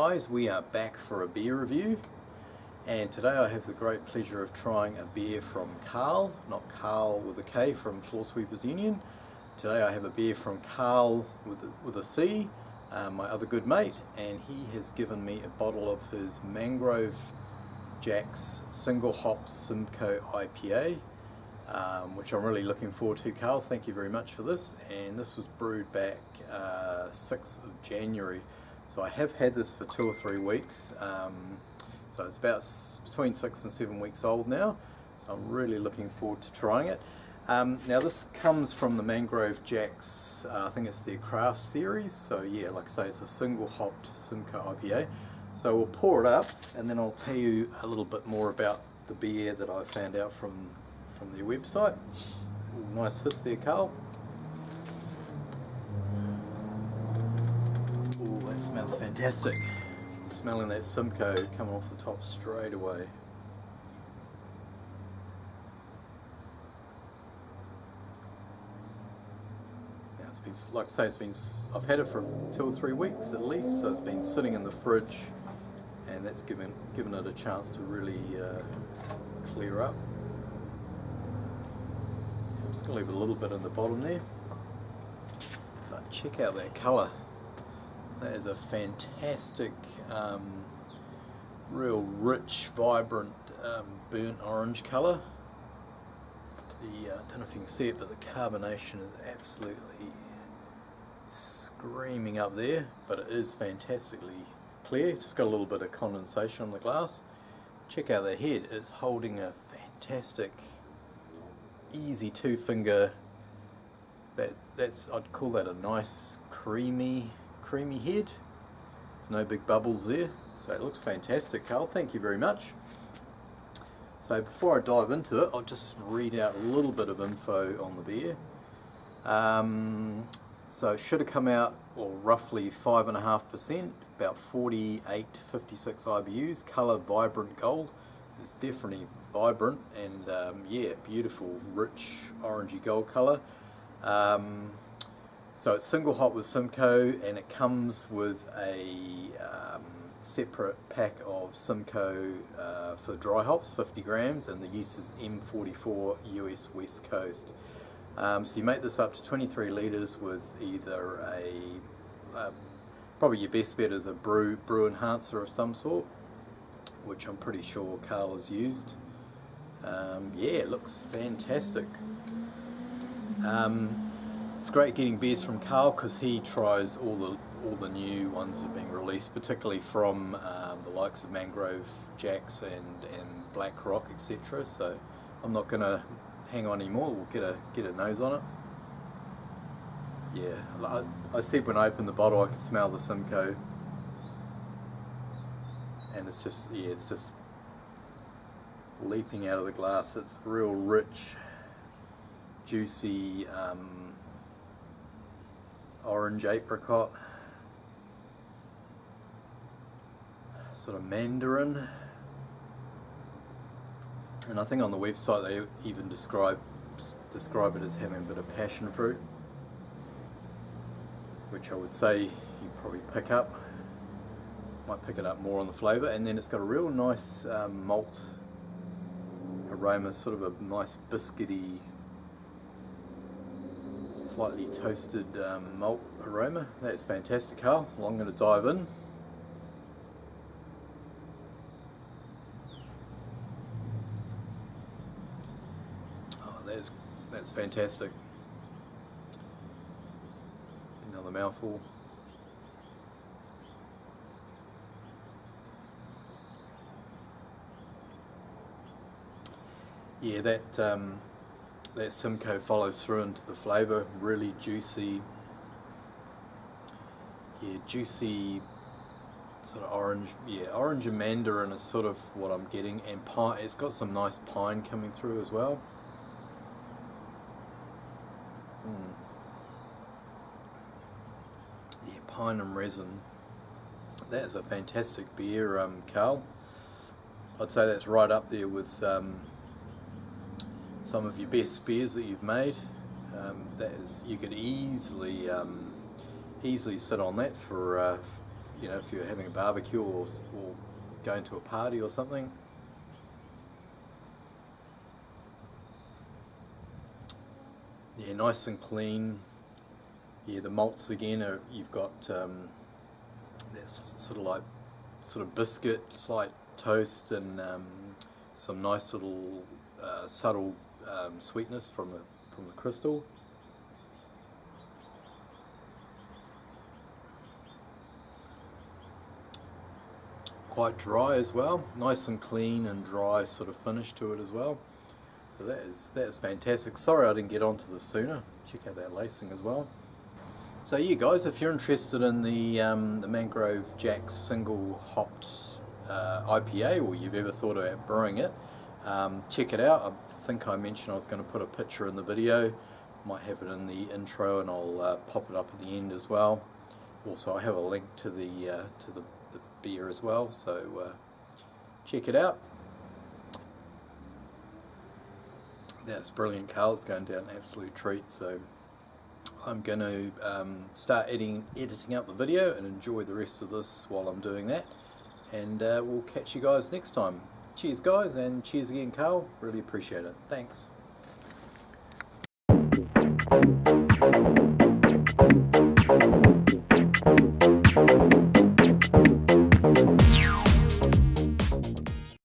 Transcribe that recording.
guys, we are back for a beer review, and today I have the great pleasure of trying a beer from Carl, not Carl with a K from Floor Sweepers Union. Today I have a beer from Carl with a C, my other good mate, and he has given me a bottle of his Mangrove Jack's single hop Simcoe IPA, which I'm really looking forward to. Carl, thank you very much for this, and this was brewed back 6th of January. So I have had this for 2 or 3 weeks, so it's about between 6 and 7 weeks old now, so I'm really looking forward to trying it. Now this comes from the Mangrove Jack's, I think it's their craft series, so yeah, like I say, it's a single hopped Simcoe IPA. So we'll pour it up and then I'll tell you a little bit more about the beer that I found out from their website. Ooh, nice hiss there, Carl. Oh, that smells fantastic. Smelling that Simcoe coming off the top straight away. Now it's been, like I say, I've had it for 2 or 3 weeks at least, so it's been sitting in the fridge, and that's given it a chance to really clear up. I'm just going to leave a little bit in the bottom there. But check out that colour. That is a fantastic, real rich, vibrant, burnt orange colour. I don't know if you can see it, but the carbonation is absolutely screaming up there, but it is fantastically clear. Just got a little bit of condensation on the glass. Check out the head. It's holding a fantastic, easy 2-finger. I'd call that a nice creamy head. There's no big bubbles there, so it looks fantastic. Carl, thank you very much. So before I dive into it, I'll just read out a little bit of info on the beer. So it should have come out, well, roughly 5.5%, about 48 to 56 IBUs. Colour vibrant gold. It's definitely vibrant, and yeah, beautiful, rich orangey gold colour. So it's single hop with Simcoe, and it comes with a separate pack of Simcoe for dry hops, 50 grams, and the yeast is M44 US West Coast. So you make this up to 23 litres with either probably your best bet is a brew enhancer of some sort, which I'm pretty sure Carl has used. Yeah, it looks fantastic. It's great getting beers from Carl because he tries all the new ones that are being released, particularly from the likes of Mangrove Jack's and Black Rock, etc. So I'm not going to hang on anymore. We'll get a nose on it. Yeah, I said when I opened the bottle I could smell the Simcoe, and it's just, yeah, it's just leaping out of the glass. It's real rich, juicy, orange apricot, sort of mandarin, and I think on the website they even describe it as having a bit of passion fruit, which I would say you probably might pick it up more on the flavour. And then it's got a real nice malt aroma, sort of a nice biscuity, slightly toasted malt aroma. That's fantastic, Carl. Well, I'm going to dive in. Oh, that's fantastic. Another mouthful. Yeah, that Simcoe follows through into the flavour, really juicy, yeah, juicy sort of orange, yeah, orange and mandarin is sort of what I'm getting, and pine. It's got some nice pine coming through as well. Yeah, pine and resin. That is a fantastic beer, Carl. I'd say that's right up there with some of your best beers that you've made. That is, you could easily sit on that for you know, if you're having a barbecue or going to a party or something. Yeah, nice and clean. Yeah, the malts again are, you've got that sort of biscuit, slight toast, and some nice little subtle sweetness from the crystal. Quite dry as well, nice and clean and dry sort of finish to it as well. So that is fantastic. Sorry I didn't get onto this sooner. Check out that lacing as well. So yeah guys, if you're interested in the Mangrove Jack's single hopped IPA, or you've ever thought about brewing it, check it out. I think I mentioned I was going to put a picture in the video. Might have it in the intro, and I'll pop it up at the end as well. Also I have a link to the beer as well, so check it out. That's brilliant, Carl. It's going down an absolute treat. So I'm going to start editing out the video and enjoy the rest of this while I'm doing that. And we'll catch you guys next time. Cheers guys, and cheers again Carl. Really appreciate it. Thanks.